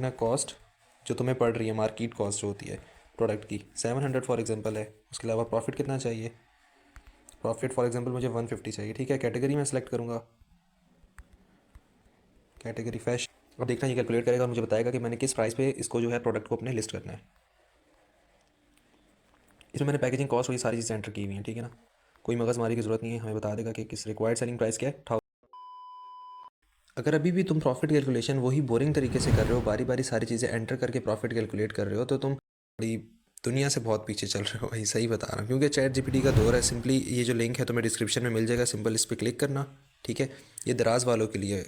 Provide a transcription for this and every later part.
ना कॉस्ट जो तुम्हें पड़ रही है, मार्केट कॉस्ट जो होती है प्रोडक्ट की 700 फॉर एग्जांपल है। उसके अलावा प्रॉफिट कितना चाहिए, प्रॉफिट फॉर एग्जांपल मुझे 150 चाहिए। ठीक है, कैटेगरी मैं सेलेक्ट करूँगा, कैटेगरी फैशन। अब देखना ये कैलकुलेट करेगा और मुझे बताएगा कि मैंने किस प्राइस पे इसको जो है प्रोडक्ट को अपने लिस्ट करना है। इसमें मैंने पैकेजिंग कॉस्ट और ये सारी चीज़ें एंटर की हुई हैं। ठीक है ना, कोई मगजमारी की ज़रूरत नहीं है, हमें बता देगा कि किस रिक्वायर्ड सेलिंग प्राइस क्या है। अगर अभी भी तुम प्रॉफिट कैलकुलेशन वही बोरिंग तरीके से कर रहे हो, बारी बारी सारी चीज़ें एंटर करके प्रॉफिट कैलकुलेट कर रहे हो, तो तुम बड़ी दुनिया से बहुत पीछे चल रहे हो भाई, सही बता रहा हूँ। क्योंकि चैट जीपीटी का दौर है। सिंपली ये जो लिंक है तुम्हें डिस्क्रिप्शन में मिल जाएगा, सिंपल इस पर क्लिक करना। ठीक है, ये दराज वालों के लिए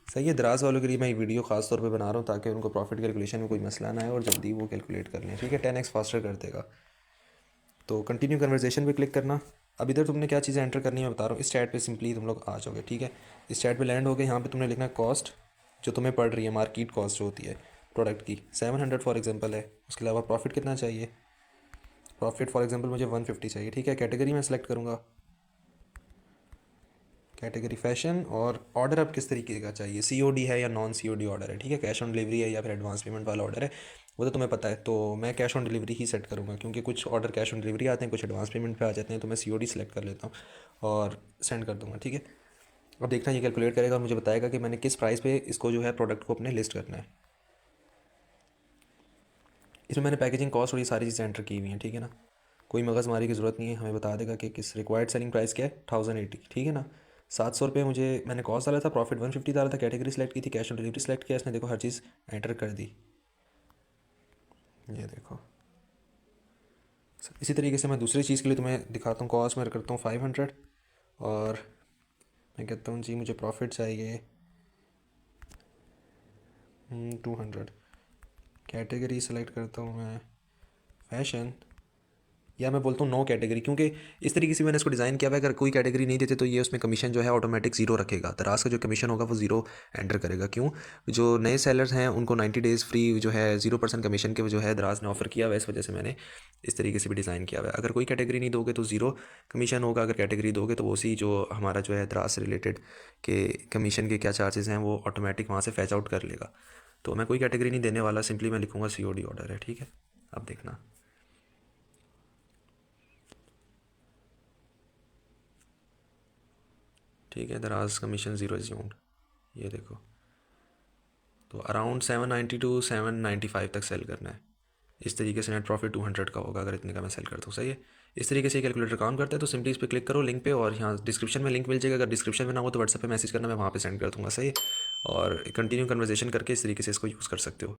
सही है, दराज वालों के लिए मैं ये वीडियो खास तौर पे बना रहा हूँ ताकि उनको प्रॉफिट कैलकुलेशन में कोई मसला ना आए और जल्दी वो कैलकुलेट कर लें। ठीक है, 10x फास्टर कर देगा। तो कंटिन्यू कन्वर्सेशन पे क्लिक करना। अब इधर तुमने क्या चीज़ें एंटर करनी है मैं बता रहा हूँ। इस चैट पे सिंपली तुम लोग आ जाओगे। ठीक है, इस चैट पे लैंड हो गए। यहाँ पे तुमने लिखना कॉस्ट जो तुम्हें पड़ रही है, मार्केट कॉस्ट जो होती है प्रोडक्ट की 700 फॉर एग्जांपल है। उसके अलावा प्रॉफिट कितना चाहिए, प्रॉफिट फॉर एग्जांपल मुझे 150 चाहिए। ठीक है, कैटेगरी मैं सेलेक्ट करूँगा, कैटेगरी फैशन। और ऑर्डर अब किस तरीके का चाहिए, सीओडी है या नॉन सीओडी ऑर्डर है। ठीक है, कैश ऑन डिलीवरी है या फिर एडवांस पेमेंट वाला ऑर्डर है, वो तो तुम्हें पता है। तो मैं cash on delivery he set करूँगा क्योंकि कुछ ऑर्डर कैश ऑन डिलीवरी आते हैं, कुछ एडवांस पेमेंट पे आ जाते हैं। तो मैं सीओडी सेलेक्ट कर लेता हूँ और सेंड कर दूँगा। ठीक है, अब देखना ये कैलकुलेट करेगा और मुझे बताएगा कि मैंने किस प्राइस पे इसको जो है प्रोडक्ट को अपने लिस्ट करना है। इसमें मैंने पैकेजिंग कॉस्ट और ये सारी चीज़ें एंटर की हुई हैं। ठीक है ना, कोई मगजमारी की ज़रूरत नहीं है, हमें बता देगा कि किस रिक्वायर्ड सेलिंग प्राइस क्या है, 1080। ठीक है ना, 700 रुपये मुझे मैंने कॉस्ट डाला था, प्रॉफिट 150 डाला था, कैटेगरी सेलेक्ट की थी, कैश ऑन डिलीवरी सेलेक्ट किया, इसने देखो हर चीज़ एंटर कर दी। ये देखो, इसी तरीके से मैं दूसरी चीज़ के लिए तुम्हें दिखाता हूँ। कॉस्ट मैं करता हूँ 500 और मैं कहता हूँ जी मुझे प्रॉफिट चाहिए 200। कैटेगरी सेलेक्ट करता हूँ मैं फैशन, या मैं बोलता हूँ नो कैटेगरी, क्योंकि इस तरीके से मैंने इसको डिज़ाइन किया हुआ है। अगर कोई कैटेगरी नहीं देते तो ये उसमें कमीशन जो है ऑटोमेटिक ज़ीरो रखेगा, दराज का जो कमीशन होगा वो ज़ीरो एंटर करेगा। क्यों, जो नए सेलर्स हैं उनको 90 डेज़ फ्री जो है 0% कमीशन के जो है दराज ने ऑफ़र किया हुआ है। इस वजह से मैंने इस तरीके से भी डिज़ाइन किया हुआ है। अगर कोई कैटेगरी नहीं दोगे तो ज़ीरो कमीशन होगा, अगर कैटेगरी दोगे तो वो उसी जो हमारा जो है दराज से रिलेटेड के कमीशन के क्या चार्जेस हैं वो ऑटोमेटिक वहाँ से फैच आउट कर लेगा। तो मैं कोई कैटेगरी नहीं देने वाला, सिंपली मैं लिखूँगा सीओडी ऑर्डर है। ठीक है, अब देखना। ठीक है, दराज कमीशन ज़ीरो एज्यूम्ड, ये देखो। तो अराउंड 790 टू 795 तक सेल करना है। इस तरीके से नेट प्रॉफिट 200 का होगा अगर इतने का मैं सेल करता हूँ। सही है, इस तरीके से कैलकुलेटर काम करता है। तो सिंपली इस पर क्लिक करो लिंक पे और यहाँ डिस्क्रिप्शन में लिंक मिल जाएगा। अगर डिस्क्रिप्शन में ना हो तो व्हाट्सएप पे मैसेज करना, मैं वहाँ पे सेंड कर दूँगा। सही है, और कंटिन्यू कन्वर्सेशन करके इस तरीके से इसको यूज़ कर सकते हो।